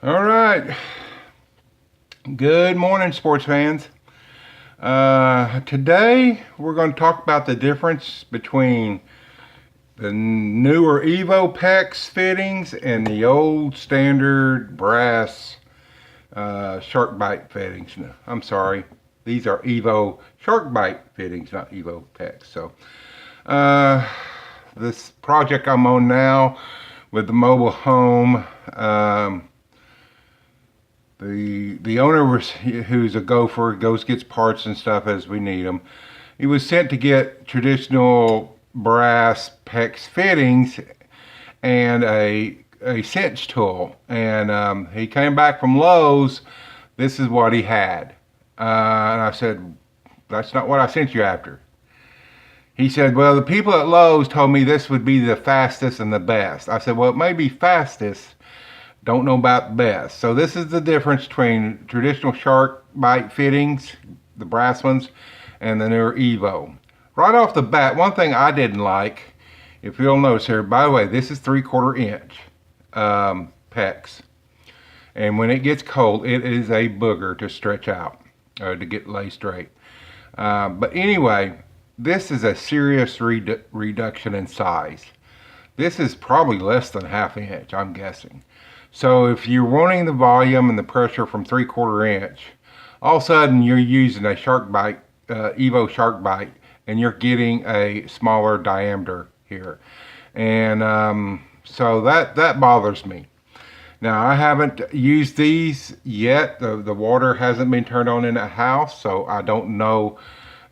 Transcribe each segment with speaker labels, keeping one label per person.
Speaker 1: All right. Good morning, sports fans. Today we're going to talk about the difference between the newer EvoPEX fittings and the old standard brass Sharkbite fittings. No, I'm sorry. These are Evo Sharkbite fittings, not EvoPEX. So, this project I'm on now with the mobile home. The owner was, who's a gopher, goes gets parts and stuff as we need them. He was sent to get traditional brass PEX fittings and a cinch tool, and he came back from Lowe's. This is what he had, and I said, "That's not what I sent you after." He said, "Well, the people at Lowe's told me this would be the fastest and the best." I said, "Well, it may be fastest. Don't know about best." So this is the difference between traditional shark bite fittings, the brass ones, and the newer Evo. Right off the bat, one thing I didn't like, if you'll notice here, by the way, this is 3/4 inch PEX. And when it gets cold, it is a booger to stretch out, to get lay straight. But anyway, this is a serious reduction in size. This is probably less than 1/2 inch, I'm guessing. So if you're wanting the volume and the pressure from 3/4 inch, all of a sudden you're using a Sharkbite, Evo Sharkbite, and you're getting a smaller diameter here. And so that bothers me. Now, I haven't used these yet. The water hasn't been turned on in the house, so I don't know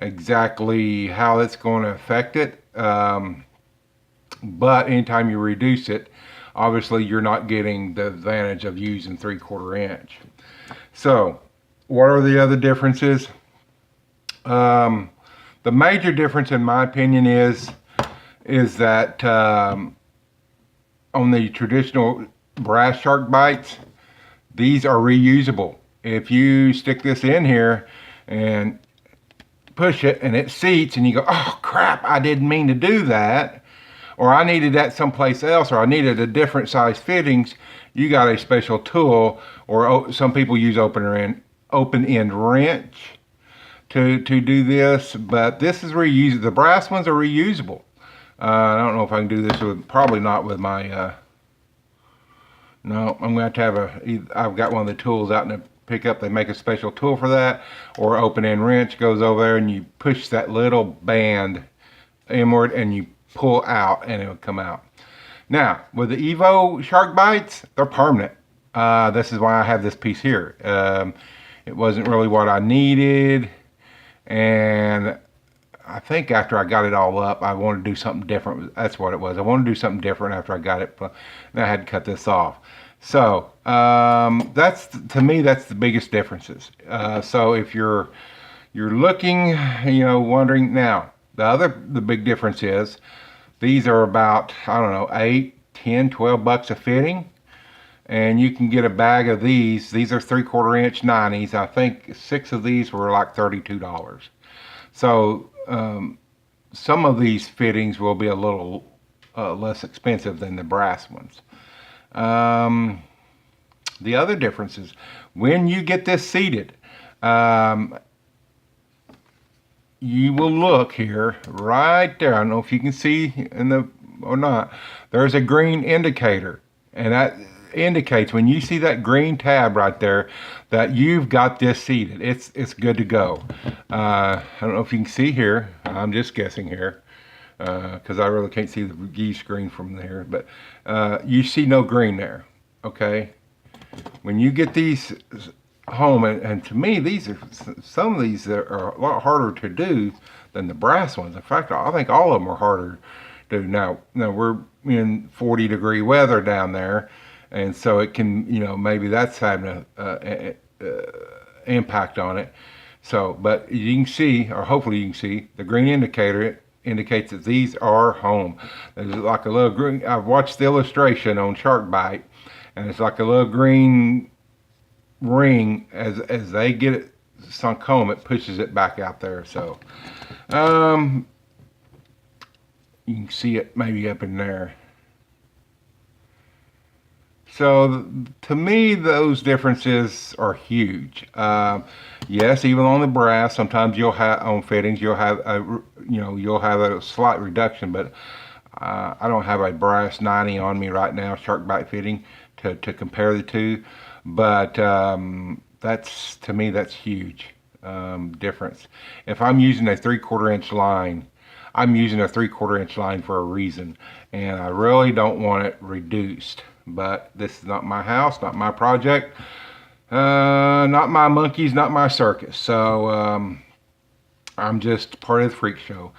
Speaker 1: exactly how it's going to affect it. But anytime you reduce it, obviously you're not getting the advantage of using 3/4 inch. So, what are the other differences? The major difference, in my opinion, is that on the traditional brass shark bites, these are reusable. If you stick this in here and push it and it seats and you go, "Oh crap, I didn't mean to do that," or "I needed that someplace else," or "I needed a different size fittings," you got a special tool, or some people use open end wrench to do this, but this is reusable. The brass ones are reusable. I don't know if I can do this with, probably not with my, no, I'm going to have I've got one of the tools out in the pickup. They make a special tool for that, or open end wrench goes over there and you push that little band inward and you pull out and it'll come out. Now, with the Evo shark bites, they're permanent. This is why I have this piece here. It wasn't really what I needed, and I think after I got it all up, I wanted to do something different. That's what it was. I wanted to do something different after I got it, and I had to cut this off. So that's, to me, that's the biggest differences. So if you're looking, wondering, now the big difference is these are about, I don't know, 8, 10, 12 bucks a fitting, and you can get a bag of these. These are 3/4 inch 90s. I think 6 of these were like $32. So some of these fittings will be a little less expensive than the brass ones. The other difference is when you get this seated, you will look here, right there. I don't know if you can see in the or not. There's a green indicator, and that indicates, when you see that green tab right there, that you've got this seated. It's good to go. I don't know if you can see here. I'm just guessing here because I really can't see the geese screen from there, but you see no green there. Okay, when you get these home, and to me, these are, some of these are a lot harder to do than the brass ones. In fact, I think all of them are harder to do. Now we're in 40-degree weather down there, and so it can, maybe that's having a impact on it. So, but you can see, or hopefully you can see, the green indicator. It indicates that these are home. There's like a little green. I've watched the illustration on Sharkbite, and it's like a little green ring. As they get it sunk home, it pushes it back out there. So you can see it maybe up in there. So to me, those differences are huge. Yes, even on the brass, sometimes you'll have on fittings, you'll have a, you'll have a slight reduction, but I don't have a brass 90 on me right now, Sharkbite fitting, to compare the two. But that's, to me, that's huge difference. If I'm using a 3/4 inch line, I'm using a 3/4 inch line for a reason, and I really don't want it reduced. But this is not my house, not my project, not my monkeys, not my circus. So I'm just part of the freak show.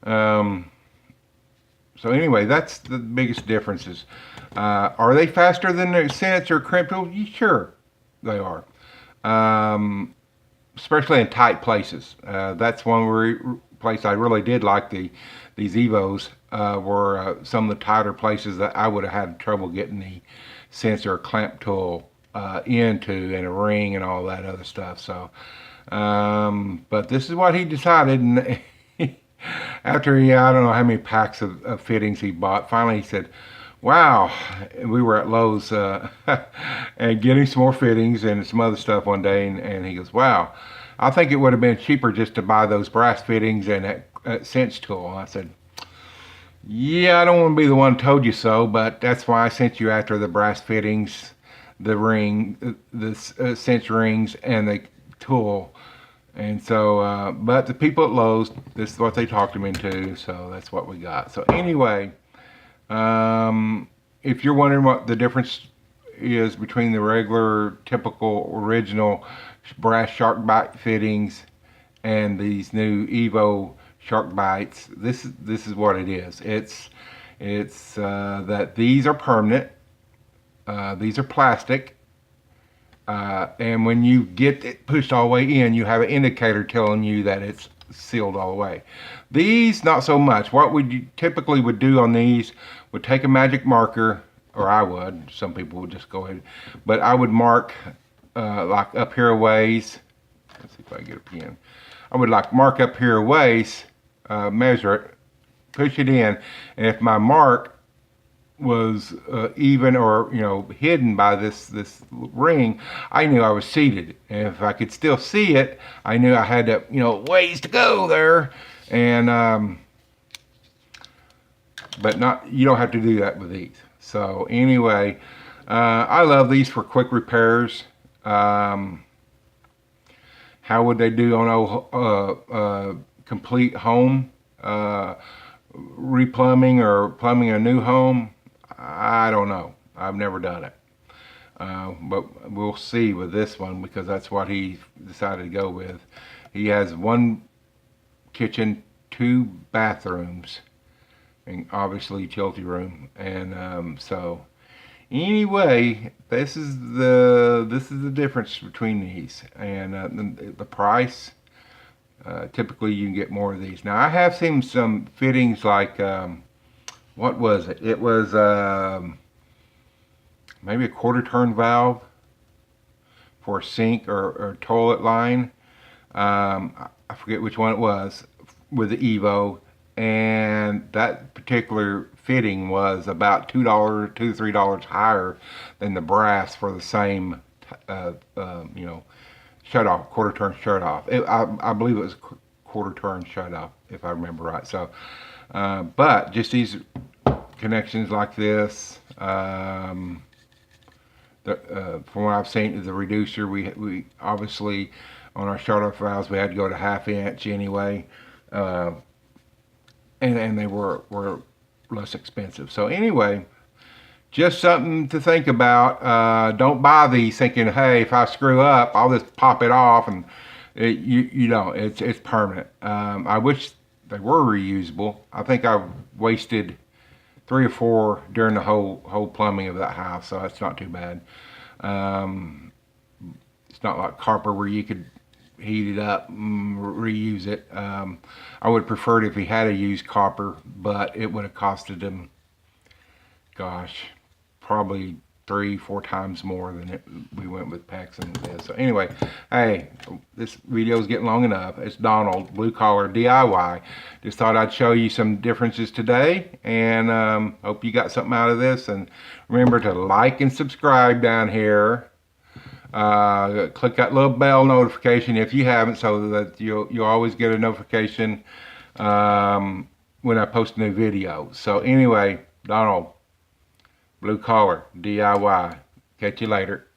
Speaker 1: Um, so anyway, that's the biggest differences. Are they faster than the Sense or Crimp tool? Sure, they are. Um, Especially in tight places. That's one place I really did like these Evos were some of the tighter places that I would have had trouble getting the sensor clamp tool into, and a ring and all that other stuff. So, but this is what he decided, and after I don't know how many packs of fittings he bought, finally he said, wow, we were at Lowe's and getting some more fittings and some other stuff one day, and he goes, wow, I think it would have been cheaper just to buy those brass fittings and that cinch tool. I said, yeah, I don't want to be the one who told you so, but that's why I sent you after the brass fittings, the ring, the cinch rings, and the tool. And so, but the people at Lowe's, this is what they talked him into, so that's what we got. So anyway, if you're wondering what the difference is between the regular, typical, original Brass Sharkbite fittings and these new Evo Sharkbites, this is what it is. It's that these are permanent. These are plastic. And when you get it pushed all the way in, you have an indicator telling you that it's sealed all the way. These, not so much. What we typically would do on these would take a magic marker, or I would, some people would just go ahead, but I would mark like up here a ways. Let's see if I can get a pen. I would like mark up here a ways, measure it, push it in, and if my mark was even or hidden by this ring, I knew I was seated. And if I could still see it, I knew I had to ways to go there. And but not, you don't have to do that with these. So anyway, I love these for quick repairs. How would they do on a complete home replumbing or plumbing a new home? I don't know. I've never done it. But we'll see with this one, because that's what he decided to go with. He has one kitchen, 2 bathrooms, and obviously utility room. And so anyway, this is the difference between these, and the price. Typically you can get more of these. Now I have seen some fittings like what was it? It was maybe a 1/4 turn valve for a sink or toilet line. I forget which one it was, with the Evo, and that particular fitting was about $2, $2 to $3 higher than the brass for the same shut off, 1/4 turn shut off. I believe it was 1/4 turn shut off, if I remember right. So but just these connections like this, from what I've seen, the reducer, we obviously on our shut off valves we had to go to 1/2 inch anyway, and they were less expensive. So anyway, just something to think about. Don't buy these thinking, hey, if I screw up, I'll just pop it off, and you don't. It's permanent. I wish they were reusable. I think I wasted 3 or 4 during the whole plumbing of that house, so that's not too bad. It's not like copper where you could heat it up and reuse it. I would prefer it if he had to use copper, but it would have costed him, gosh, probably 3-4 times more than we went with PEX and this. So anyway, hey, this video is getting long enough. It's Donald, Blue Collar DIY. Just thought I'd show you some differences today, and hope you got something out of this. And remember to like and subscribe down here. Click that little bell notification if you haven't, so that you'll always get a notification when I post a new video. So anyway, Donald, Blue Collar DIY. Catch you later.